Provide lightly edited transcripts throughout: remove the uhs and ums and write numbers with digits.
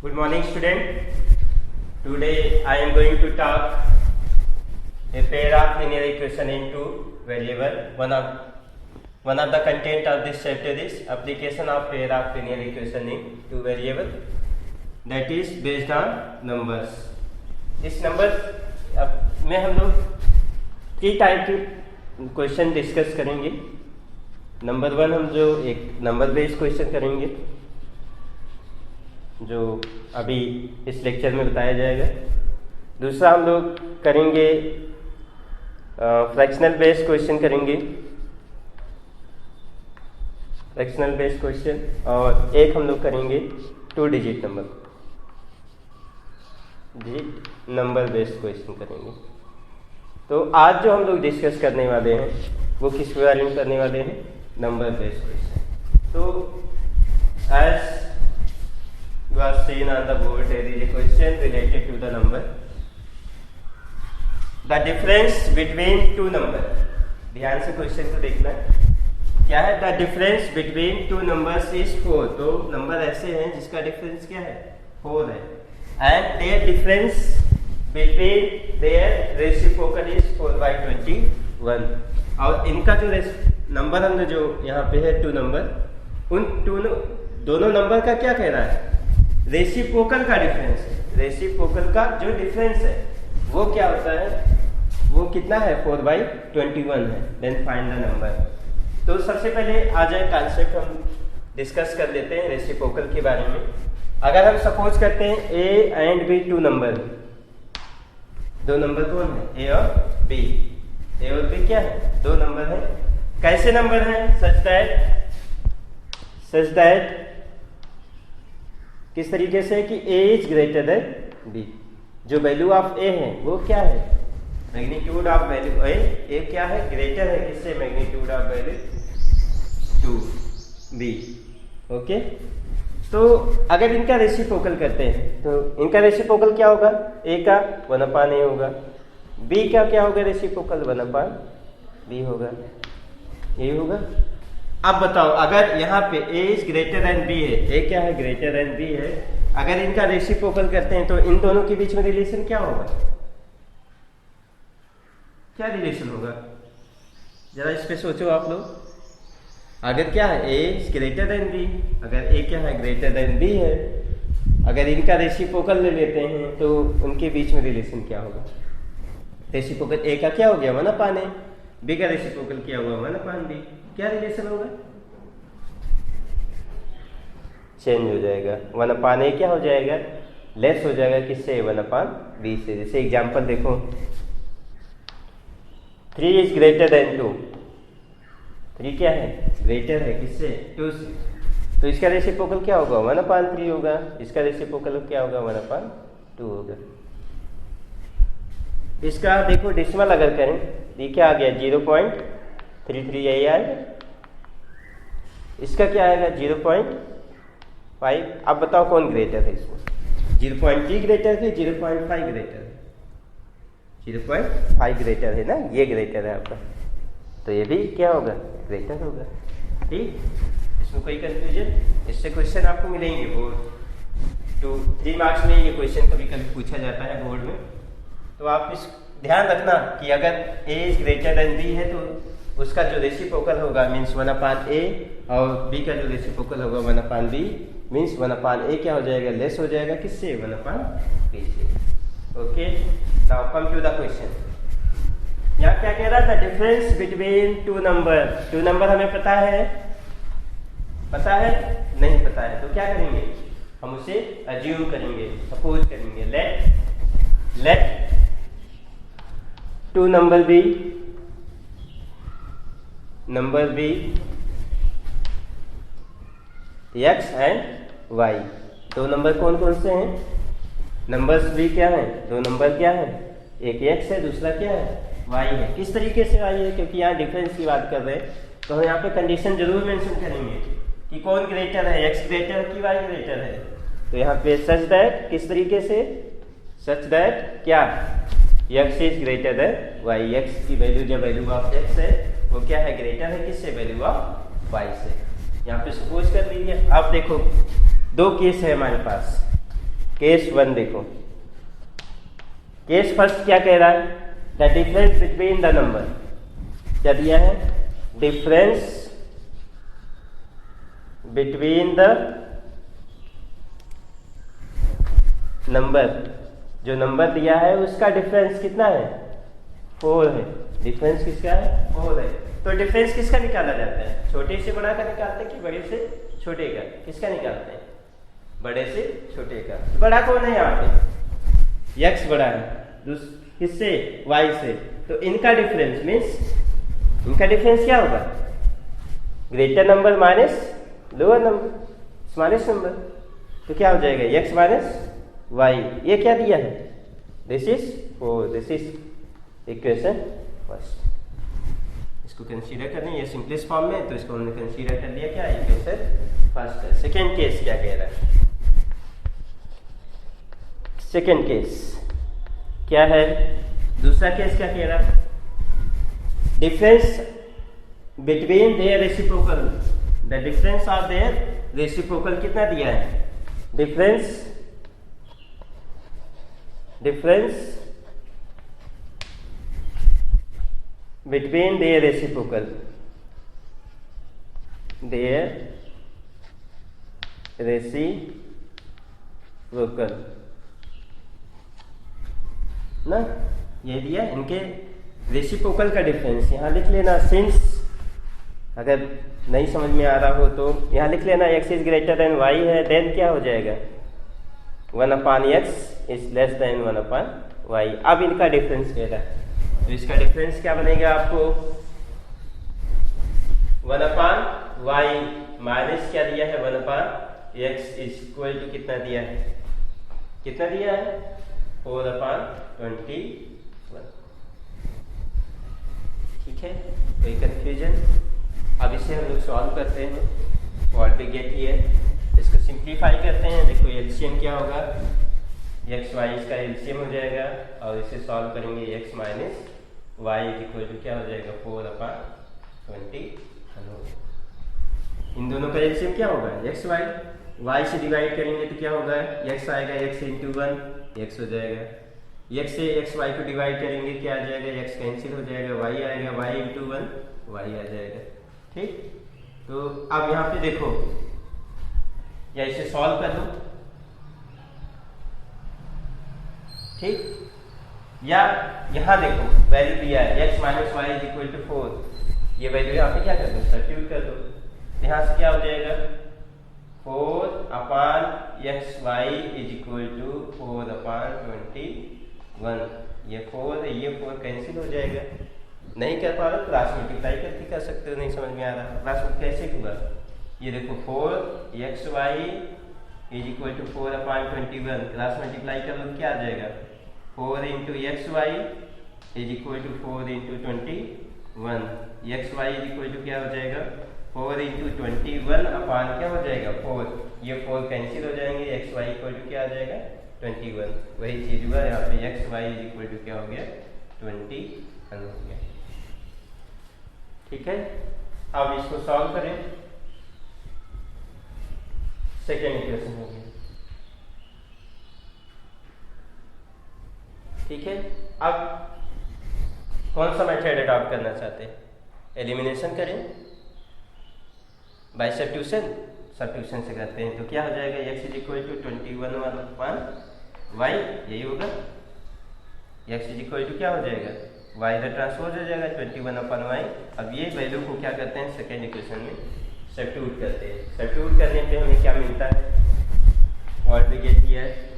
Good morning, student. Today I am going to talk a pair of linear equation in two variable. One of the content of this chapter is application of pair of linear equation in two variable. That is based on numbers. इस number में हम लोग कई type के question discuss करेंगे. Number one हम जो एक नंबर बेस्ड क्वेश्चन करेंगे जो अभी इस लेक्चर में बताया जाएगा. दूसरा हम लोग करेंगे फ्रैक्शनल बेस्ड क्वेश्चन करेंगे, फ्रैक्शनल बेस्ड क्वेश्चन. और एक हम लोग करेंगे 2 डिजिट नंबर बेस्ड क्वेश्चन करेंगे. तो आज जो हम लोग डिस्कस करने वाले हैं वो किस बारे में करने वाले हैं? Number based question. तो as was seen on the board, there is a question related to the number. The difference between two number. ध्यान से क्वेश्चन को देखना क्या है. The difference between two numbers is 4. तो नंबर ऐसे हैं जिसका डिफरेंस क्या है? 4 है. And their difference between their reciprocal is 4/21. और इनका जो नंबर हमने जो यहाँ पे है 2 नंबर, उन दोनों नंबर का क्या कह रहा है? रेसिप्रोकल का डिफरेंस है. रेसिप्रोकल का जो डिफरेंस है वो क्या होता है? वो कितना है? 4/21 है. Then find the number. तो सबसे पहले आ जाए कॉन्सेप्ट हम डिस्कस कर लेते हैं रेसिप्रोकल के बारे में. अगर हम सपोज करते हैं ए एंड बी 2 नंबर, दो नंबर कौन है? ए और बी. ए और बी क्या है? 2 नंबर है. कैसे नंबर है? सच दैट किस तरीके से कि ए इज ग्रेटर देन बी. जो वैल्यू ऑफ ए है वो क्या है? मैग्नीट्यूड ऑफ वैल्यू ए क्या है? ग्रेटर है किससे? Magnitude of value 2b. Okay. तो अगर इनका रेसिप्रोकल करते हैं तो इनका रेसिप्रोकल क्या होगा? ए का 1/a होगा. बी का क्या होगा? रेसिप्रोकल 1/b होगा. यही होगा. अब बताओ, अगर यहाँ पे a is greater then b है, a क्या है? ग्रेटर देन b है. अगर इनका रेसिप्रोकल करते हैं तो इन दोनों के बीच में रिलेशन क्या होगा? क्या रिलेशन होगा? जरा इस पे सोचो आप लोग. अगर क्या है? a is greater then b, अगर a क्या है? ग्रेटर देन b है. अगर इनका रेसिप्रोकल ले लेते हैं तो उनके बीच में रिलेशन क्या होगा? रेसिप्रोकल a का क्या हो गया? 1/a. b का रेसिप्रोकल क्या हुआ? 1/b. क्या रिलेशन होगा? चेंज हो जाएगा. 1/a क्या हो जाएगा? लेस हो जाएगा. किससे? 1/b से. जैसे एग्जांपल देखो, 3 इज ग्रेटर देन 2. 3 क्या है? ग्रेटर है किससे? 2 से. तो इसका रेसिप्रोकल क्या होगा? 1/3 होगा. इसका रेसिप्रोकल क्या होगा? 1/2 होगा. इसका देखो डेसिमल अगर करें, ये क्या आ गया? 0.33 यही आएगा. इसका क्या आएगा? 0.5. अब बताओ कौन ग्रेटर है इसमें? 0.3 ग्रेटर है, 0.5 ग्रेटर है? 0.5 ग्रेटर है ना. ये ग्रेटर है आपका, तो ये भी क्या होगा? ग्रेटर होगा. ठीक. इसमें कोई कंफ्यूजन? इससे क्वेश्चन आपको मिलेंगे बोर्ड 2-3 मार्क्स में. ये क्वेश्चन कभी कभी पूछा जाता है बोर्ड में. तो आप इस ध्यान रखना कि अगर a is greater then b है तो उसका जो रेसिप्रोकल होगा मीन्स 1/a, और b का जो रेसिप्रोकल होगा 1/b मीन्स 1/a क्या हो जाएगा? लेस हो जाएगा. किससे? 1/b से. Okay. Now come to the question. यहाँ क्या कह रहा था? Difference between 2 number. 2 नंबर हमें पता है? पता है? नहीं पता है. तो क्या करेंगे? हम उसे अज्यूम करेंगे, सपोज करेंगे. Let 2 number be x and y. 2 number कौन कौन से हैं? नंबर्स भी क्या है? 2 नंबर क्या है? एक x है, दूसरा क्या है? y है. किस तरीके से y है? क्योंकि यहाँ डिफरेंस की बात कर रहे हैं तो हम यहाँ पे कंडीशन जरूर मेंशन करेंगे कि कौन ग्रेटर है, x ग्रेटर की y ग्रेटर है. तो यहाँ पे सच दैट, किस तरीके से? सच दैट क्या? x is greater than y. x की वैल्यू जो वैल्यू ऑफ x है वो क्या है? ग्रेटर है किससे? वैल्यू ऑफ y से. यहाँ पे सपोज कर लीजिए. आप देखो 2 केस है हमारे पास. केस 1 देखो, केस फर्स्ट क्या कह रहा है, the difference between the number, क्या दिया है, डिफरेंस बिटवीन द नंबर, जो नंबर दिया है उसका डिफरेंस कितना है, 4 है। डिफरेंस किसका है, 4 है। तो डिफरेंस किसका निकाला जाता है, छोटे से बड़ा का निकालते हैं कि बड़े से छोटे का, किसका निकालते हैं, बड़े से छोटे का। बड़ा कौन है यहाँ पे, x बड़ा है, किससे, y से, तो इनका डिफरेंस मीन्स इनका डिफरेंस क्या होगा, greater number minus lower number, smallest number, तो क्या हो जाएगा x माइनस y। ये क्या दिया है, this is 4, this is equation first. इसको कंसीडर करने, ये सिंपलेस्ट फॉर्म में, तो इसको हमने कंसीडर कर लिया क्या, इक्वेशन फर्स्ट है। सेकेंड केस क्या कह रहा है, सेकेंड केस क्या है, दूसरा केस क्या कह रहा है, difference between there reciprocal, the difference of their reciprocal कितना दिया है, डिफरेंस बिटवीन देयर रेसिप्रोकल, ना, ये दिया इनके रेसिप्रोकल का डिफरेंस, यहाँ लिख लेना। सिंस अगर नहीं समझ में आ रहा हो तो यहाँ लिख लेना, x is greater than y है, देन क्या हो जाएगा, 1/x is less than 1/y। अब इनका डिफरेंस कह रहा है, तो इसका डिफरेंस क्या बनेगा आपको, 1/y माइनस क्या दिया है, 1/x इज इक्वल टू कितना दिया है, कितना दिया है, 4/21। ठीक है, कोई कंफ्यूजन। अब इसे हम लोग सॉल्व करते हैं, व्हाट वी गेट हियर, इसको सिंप्लीफाई करते हैं। देखो एलसीएम क्या होगा, x y इसका एलसीएम हो जाएगा, और इसे सॉल्व करेंगे, x minus y is equal to क्या हो जाएगा, 4/20। इन दोनों का एलसीएम क्या होगा, x y, y से डिवाइड करेंगे तो क्या होगा, x आएगा, x इंटू 1 x हो जाएगा, x से x y को डिवाइड करेंगे क्या आ जाएगा, x कैंसिल हो जाएगा, y आएगा, y इंटू 1 y आ जाएगा। ठीक, तो अब यहाँ पे देखो, या इसे सॉल्व कर दो, ठीक, या यहाँ देखो वैल्यू दिया है, x minus y is equal to 4, ये वैल्यू यहाँ पे क्या कर दो, सब्स्टिट्यूट कर दो, यहाँ से क्या हो जाएगा, 4/xy इज इक्वल टू 4/21। ये 4 है, ये 4 कैंसिल हो जाएगा। नहीं कर पा रहे क्रॉस मल्टीप्लाई करके कर सकते हो, नहीं समझ में आ रहा क्रॉस कैसे होगा, ये देखो 4xy is equal to 4/21, cross multiply करो क्या आ जाएगा, 4 into xy is equal to 4 into 21, xy is equal to क्या हो जाएगा, 4 इंटू 21 अपान क्या हो जाएगा 4, ये 4 कैंसिल हो जाएंगे, एक्स वाई इक्वल टू क्या आ जाएगा 21। वही चीज हुआ यहाँ पे, x y is equal to क्या हो गया 21 हो गया। ठीक है, अब इसको सॉल्व करें, सेकेंड इक्वेशन हो गया। ठीक है, अब कौन सा मेथड अडॉप्ट करना चाहते हैं, एलिमिनेशन करें बाय सब्स्टिट्यूशन, सब्स्टिट्यूशन से करते हैं तो क्या हो जाएगा, x is equal to 21/y, यही होगा, x इज इक्वल टू क्या हो जाएगा, y का ट्रांसपोज हो जाएगा 21/y। अब ये वैल्यू को क्या करते हैं, सेकेंड इक्वेशन में सब्स्टिट्यूट करते हैं। सब्स्टिट्यूट करने पे हमें क्या मिलता है, what we get here,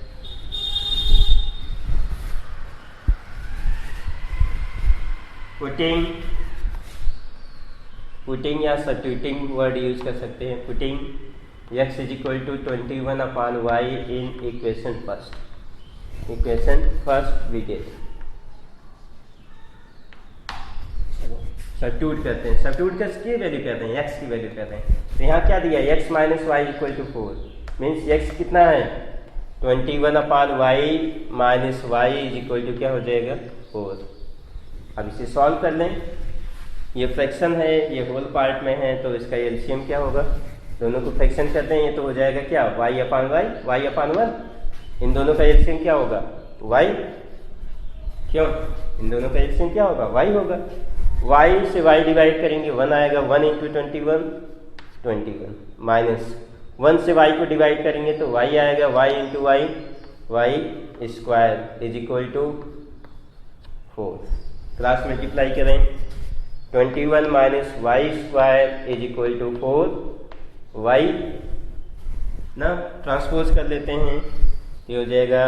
putting या सब्स्टिट्यूटिंग वर्ड यूज कर सकते हैं। Putting x is equal to 21/y in equation first we get, substitute करते हैं, सब्स्टिट्यूट करके वैल्यू करते हैं, x की वैल्यू करते हैं। तो यहाँ क्या दिया, x minus y equal to 4, means x कितना है 21/y minus y is equal to क्या हो जाएगा 4। अब इसे सॉल्व कर लें, ये फ्रैक्शन है, ये होल पार्ट में है, तो इसका एलसीएम क्या होगा, दोनों को फ्रैक्शन करते हैं, ये तो हो जाएगा क्या y/1, इन दोनों का एलसीएम क्या होगा? y। क्यों? इन दोनों का एलसीएम क्या होगा? y होगा। y से y डिवाइड करेंगे 1 आएगा, 1 इंटू 21 21 माइनस 1 से y को डिवाइड करेंगे तो y आएगा, y into y y square is equal to 4। Cross multiply करें, 21 minus y square is equal to 4 y ना, ट्रांसपोज कर लेते हैं, ये हो जाएगा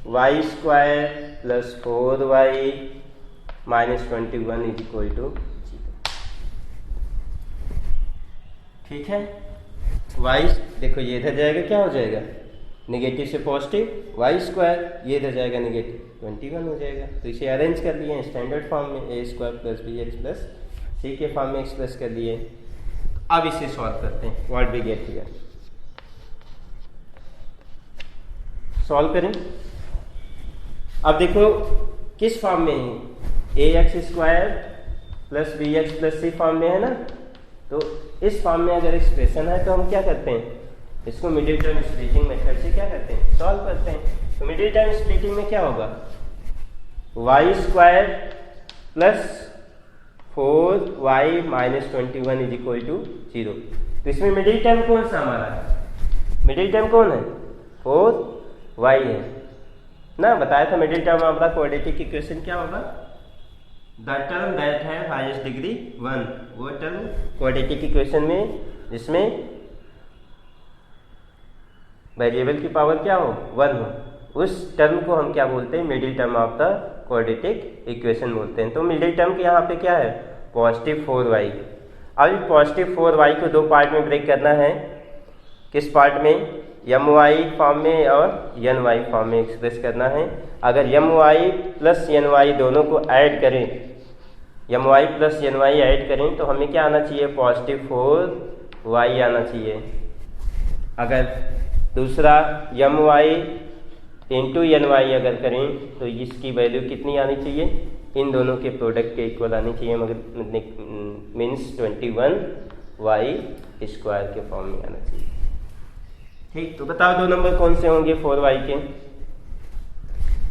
y square plus 4y minus 21 is equal to 0। ठीक है, y देखो ये इधर जाएगा, क्या हो जाएगा? नेगेटिव से पॉजिटिव, वाई स्क्वायर, ये इधर जाएगा नेगेटिव, 21 हो जाएगा। तो इसे अरेंज कर लिए हैं स्टैंडर्ड फॉर्म में, A square plus B X plus C के फॉर्म में एक्सप्रेस कर लिए। अब इसे सॉल्व करते हैं, what we get here. Solve करें। अब देखो किस फॉर्म में है, A X square plus B X plus C form में है ना। तो इस फॉर्म में अगर एक्सप्रेशन है तो हम क्या करते हैं, इसको मिडिल टर्म स्प्लिटिंग मेथड से क्या करते हैं, सॉल्व करते हैं। तो मिडिल टर्म स्प्लिटिंग में क्या होगा, y square plus 4y minus 21 is equal to 0। तो इसमें मिडिल टर्म कौन सा हमारा, मिडिल टर्म कौन है, 4y है ना। बताया था मिडिल टर्म हमारा क्वाड्रेटिक इक्वेशन क्या होगा, द टर्म दैट है हाईएस्ट डिग्री 1, वो टर्म क्वाड्रेटिक इक्वेशन में जिसमें वेरिएबल की पावर क्या हो, 1 हो, उस टर्म को हम क्या बोलते हैं, middle term of the quadratic equation बोलते हैं। तो मिडिल टर्म के यहाँ पे क्या है, पॉजिटिव 4y। अब पॉजिटिव 4y को दो पार्ट में ब्रेक करना है। किस पार्ट में, my फॉर्म में और ny फॉर्म में एक्सप्रेस करना है। अगर my प्लस ny दोनों को ऐड करें, my प्लस ny ऐड करें तो हमें क्या आना चाहिए, पॉजिटिव 4y आना चाहिए। अगर दूसरा my इंटू ny अगर करें तो इसकी वैल्यू कितनी आनी चाहिए, इन दोनों के प्रोडक्ट के इक्वल आनी चाहिए, मगर मीन्स 21y स्क्वायर के फॉर्म में आना चाहिए। ठीक, तो बताओ दो नंबर कौन से होंगे 4y के,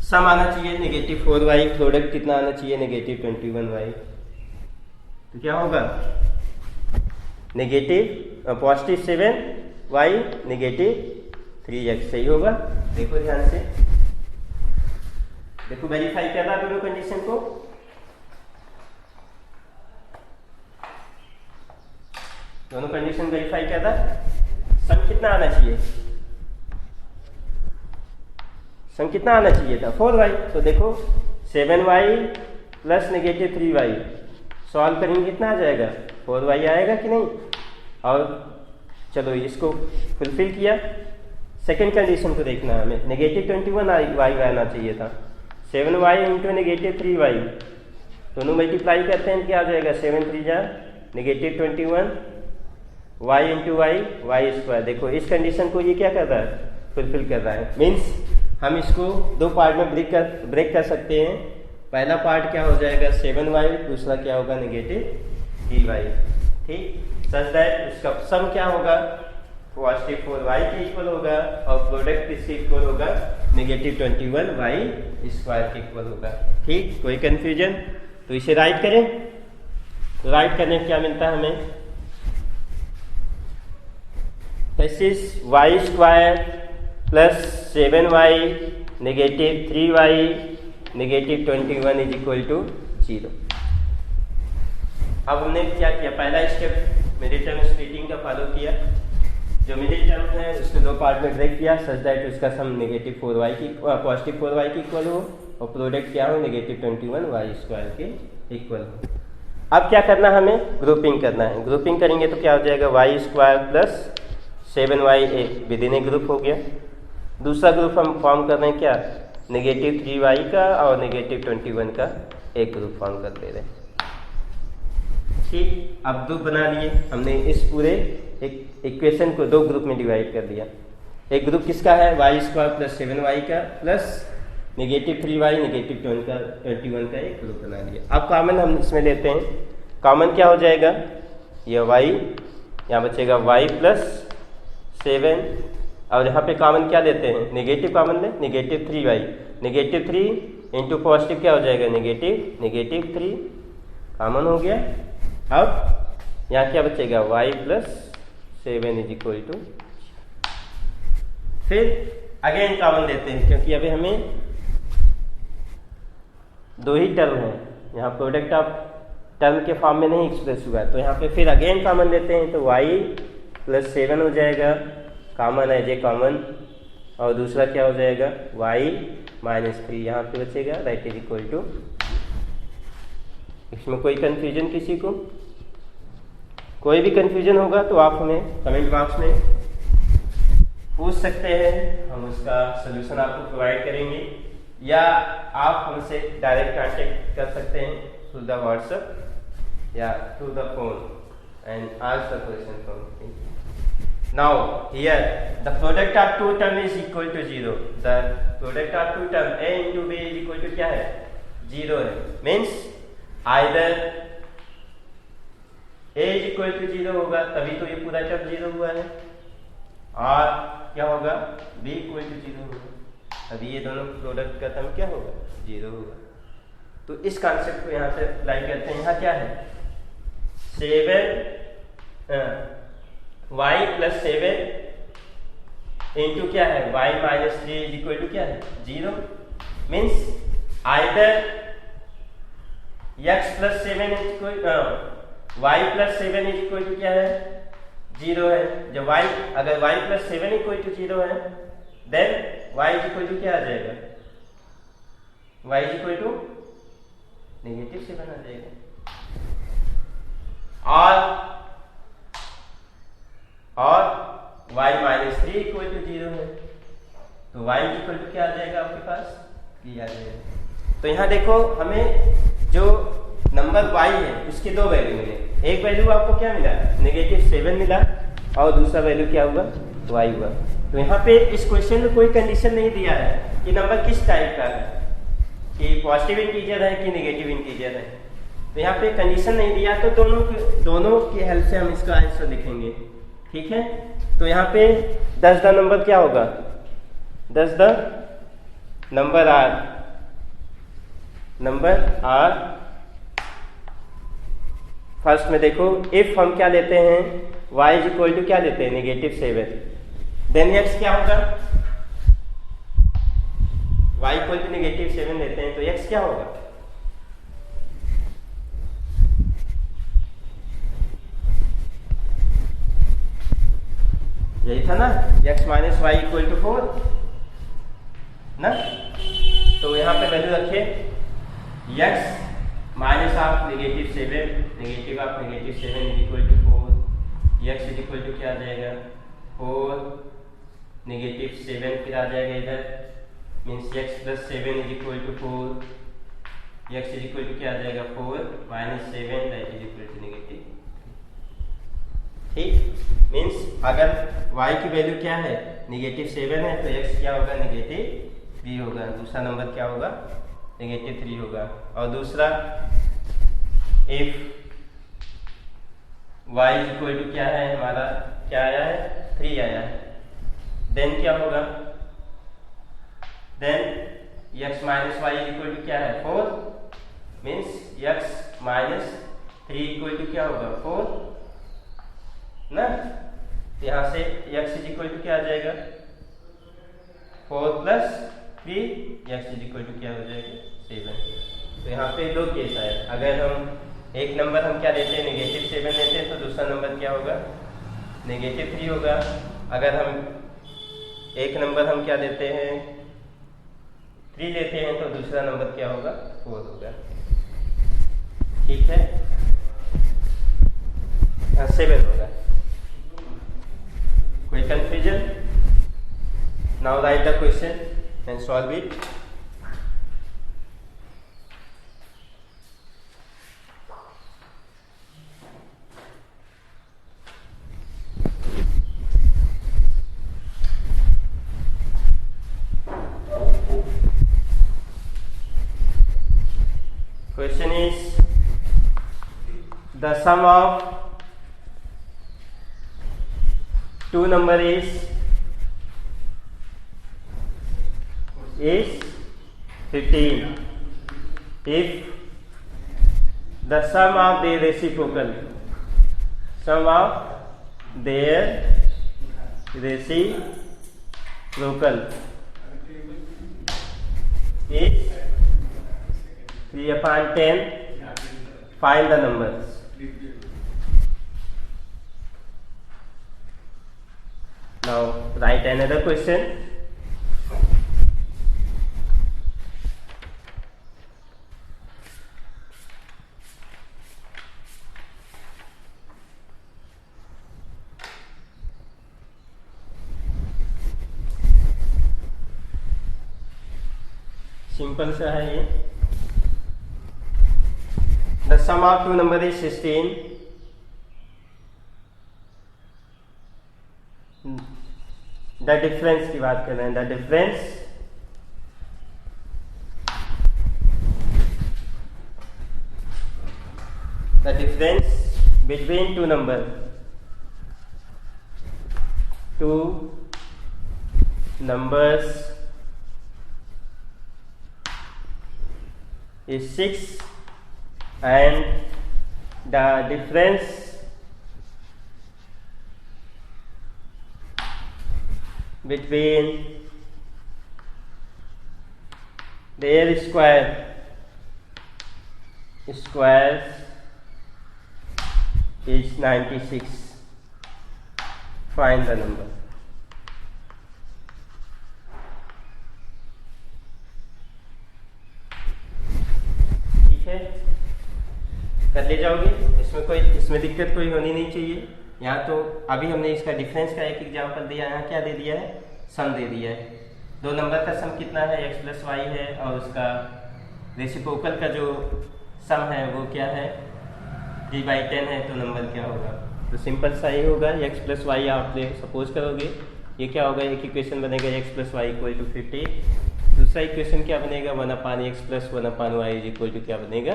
सम आना चाहिए नेगेटिव 4y, प्रोडक्ट कितना आना चाहिए, नेगेटिव 21y। तो क्या होगा, negative positive 7y negative 3x, सही होगा। देखो ध्यान से, देखो वेरीफाई कर रहा दोनों कंडीशन को। दोनों कंडीशन वेरीफाई कर रहा, सम कितना आना चाहिए, सम कितना आना चाहिए था 4y। तो देखो 7y plus negative 3y solve करेंगे कितना आ जाएगा, 4y आएगा कि नहीं। और चलो इसको फुलफिल किया। सेकेंड कंडीशन को देखना है हमें, नेगेटिव 21y आना चाहिए था। 7y इंटू नेगेटिव 3y दोनों मल्टीप्लाई करते हैं, क्या आ जाएगा, 7 3 जा negative 21 y into y square. देखो इस कंडीशन को ये क्या कर रहा है, फुलफिल कर रहा है। मीन्स हम इसको दो पार्ट में ब्रेक कर सकते हैं। पहला पार्ट क्या हो जाएगा 7y, दूसरा क्या होगा नेगेटिव 3y। ठीक, सच दैट उसका सम क्या होगा, पॉजिटिव 4y के इक्वल होगा और प्रोडक्ट किसके इक्वल होगा, नेगेटिव 21y स्क्वायर के इक्वल होगा। ठीक, कोई कंफ्यूजन, तो इसे राइट करें। तो राइट करने क्या मिलता है हमें, this is y square plus 7y negative 3y negative 21 is equal to 0। अब हमने क्या किया, पहला स्टेप मिडिल टर्म स्प्लिटिंग का फॉलो किया। जो मिडिल टर्म है उसने दो पार्ट में ब्रेक किया सच दैट उसका सम नेगेटिव 4y की पॉजिटिव 4y की इक्वल हो और प्रोडक्ट क्या हो, नेगेटिव 21y स्क्वायर के इक्वल हो। अब क्या करना है, हमें ग्रुपिंग करना है। ग्रुपिंग करेंगे तो क्या हो जाएगा, y square plus 7y with in A group हो गया। दूसरा ग्रुप हम फॉर्म कर रहे हैं क्या, नेगेटिव 3y का और नेगेटिव 21 का एक ग्रुप फॉर्म कर दे रहे हैं। ठीक, अब ग्रुप बना लिए हमने। इस पूरे एक इक्वेशन को दो ग्रुप में डिवाइड कर दिया। एक ग्रुप किसका है, y स्क्वायर प्लस 7y का प्लस नेगेटिव 3y नेगेटिव 21 का एक ग्रुप बना दिया। अब कॉमन हम इसमें लेते हैं। कॉमन क्या हो जाएगा, यह y, यहाँ बचेगा y प्लस 7 और यहाँ पे कॉमन क्या लेते हैं, नेगेटिव कॉमन ले, negative 3y, negative 3 into positive क्या हो जाएगा, नेगेटिव 3 कॉमन हो गया। अब यहाँ क्या बचेगा, y plus 7 is equal to, फिर अगेन कॉमन लेते हैं क्योंकि अभी हमें दो ही टर्म है, यहाँ प्रोडक्ट ऑफ टर्म के फॉर्म में नहीं एक्सप्रेस हुआ है, तो यहाँ पे फिर अगेन कॉमन लेते हैं तो y प्लस 7 हो जाएगा, कॉमन है जे कॉमन, और दूसरा क्या हो जाएगा y माइनस 3 यहाँ पे बचेगा, दैट इज इक्वल टू। इसमें कोई कंफ्यूजन किसी को, कोई भी कंफ्यूजन होगा तो आप हमें कमेंट बॉक्स में पूछ सकते हैं, हम उसका सलूशन आपको प्रोवाइड करेंगे, या आप हमसे डायरेक्ट कांटेक्ट कर सकते हैं थ्रू द व्हाट्सएप या through the phone and answer question from me. Now here the product of two term is equal to 0. The product of two term a into b is equal to क्या है, 0 है, means either a is equal to 0 होगा तभी तो ये पूरा term 0 हुआ है, और क्या होगा b equal to 0 होगा तभी ये दोनों प्रोडक्ट का टर्म क्या होगा, 0 होगा। तो इस कॉन्सेप्ट को यहाँ से अप्लाई करते हैं। यहाँ क्या है 7 y प्लस 7 इंटू क्या है y minus 3 is equal to क्या है, 0, means either x plus 7 is equal, y plus 7 is equal to क्या है, 0 है। जब y, अगर y प्लस 7 इक्वल टू 0 है then y is equal to क्या आ जाएगा, y is equal to negative 7 आ जाएगा। और y माइनस 3 इक्वल टू 0 है तो y इक्वल टू क्या आ जाएगा आपके पास, 3 आ जाएगा। तो यहाँ देखो हमें जो नंबर y है उसके दो वैल्यू मिले, एक वैल्यू आपको क्या मिला, नेगेटिव 7 मिला, और दूसरा वैल्यू क्या हुआ, y हुआ। तो यहाँ पे इस क्वेश्चन में कोई कंडीशन नहीं दिया है कि नंबर किस टाइप का है, कि पॉजिटिव इंटीजर है कि नेगेटिव इंटीजर है, तो यहाँ पे कंडीशन नहीं दिया, तो दोनों की हेल्प से हम इसका आंसर लिखेंगे, ठीक है। तो यहाँ पे 10 द नंबर क्या होगा, 10 द नंबर आर। फर्स्ट में देखो इफ हम क्या लेते हैं, y इज इक्वल टू क्या लेते हैं, नेगेटिव 7, देन x क्या होगा, y इक्वल टू नेगेटिव 7 लेते हैं तो x क्या होगा, यही था ना, x minus y equal to 4 ना। तो यहाँ पे वैल्यू रखिए x minus of negative 7, negative of negative 7 is equal to 4, x is equal to क्या आ जाएगा 4, नेगेटिव 7 फिर आ जाएगा इधर, means x plus 7 is equal to 4, x is equal to क्या आ जाएगा 4 minus 7 that is equal to negative, ठीक। मीन्स अगर y की वैल्यू क्या है, नेगेटिव 7 है, तो x क्या होगा, नेगेटिव 3 होगा, दूसरा नंबर क्या होगा, नेगेटिव 3 होगा। और दूसरा इफ y इक्वल टू क्या है हमारा, क्या आया है 3 आया है, देन क्या होगा, then x minus y equal to क्या है 4, means x minus 3 equal to क्या होगा 4 ना। यहाँ से x इज इक्वल टू क्या आ जाएगा 4 plus 3, x is equal to क्या हो जाएगा 7। तो यहाँ पे दो केस है, अगर हम एक नंबर हम क्या लेते हैं, नेगेटिव 7 लेते हैं, तो दूसरा नंबर क्या होगा, नेगेटिव 3 होगा। अगर हम एक नंबर हम क्या लेते हैं 3 लेते हैं, तो दूसरा नंबर क्या होगा 4 होगा, ठीक है, 7 होगा। कोई confusion? Now right the question and solve it. Question is the sum of two number is is 15 if the sum of their reciprocal is 3/10. Find the numbers. Now write another question. Simple सा है ये. The sum of two number is 16. The difference की बात कर रहे हैं. The difference between two numbers is 6, and the difference between their squares is 96. Find the number. ठीक है, कर ले जाओगे. इसमें दिक्कत कोई होनी नहीं चाहिए. यहाँ तो अभी हमने इसका डिफरेंस का एक एग्जांपल दिया. यहाँ क्या दे दिया है? सम दे दिया है. दो नंबर का सम कितना है? x प्लस वाई है, और उसका रेसिप्रोकल का जो सम है वो क्या है? 3/10 है. तो नंबर क्या होगा? तो सिंपल सा ही होगा. x प्लस वाई आप सपोज करोगे, ये क्या होगा? एक इक्वेशन बनेगा x plus y equal to 50. दूसरा इक्वेशन क्या बनेगा? 1/x plus 1/y is equal to क्या बनेगा?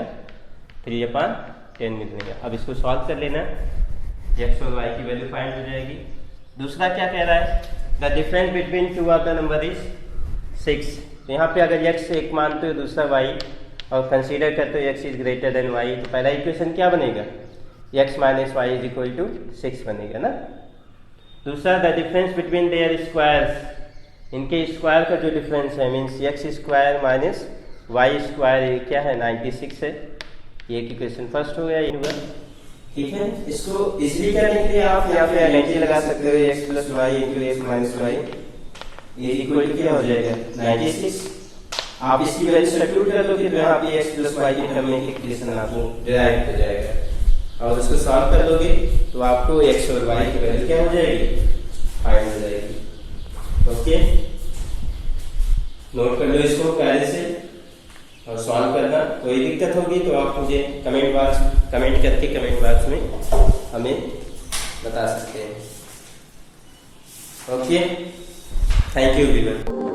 3/10 मिलेगा. अब इसको सॉल्व कर लेना. x और y की वैल्यू फाइंड हो जाएगी. दूसरा क्या कह रहा है? The difference between two of the number is 6. तो यहाँ पे अगर x एक मानते हो, दूसरा y, और कंसीडर करते हो x is greater than y, तो पहला इक्वेशन क्या बनेगा? x minus y is equal to 6 बनेगा ना. दूसरा the difference between their squares, इनके स्क्वायर का जो डिफरेंस है, means x square minus y square, ये क्या है? 96 है. ये इक्वेशन फर्स्ट हो गया. ये हुआ. ठीक है, इसको इजीली करने के लिए आप यहाँ पे आइडेंटिटी लगा सकते हो. x plus y into x minus y, ये इक्वल क्या हो जाएगा? 96. आप इसकी वैल्यू सब्स्टिट्यूट कर लो, फिर यहाँ पे x प्लस वाई के टर्म में इक्वेशन आपको डिराइव हो जाएगा, और उसको सॉल्व कर लोगे तो आपको x और y की वैल्यू क्या हो जाएगी? फाइंड हो जाएगी. ओके, नोट कर लो इसको पहले से और सॉल्व करना. कोई दिक्कत होगी तो आप मुझे कमेंट करके कमेंट बॉक्स में हमें बता सकते हैं. Okay, thank you everyone.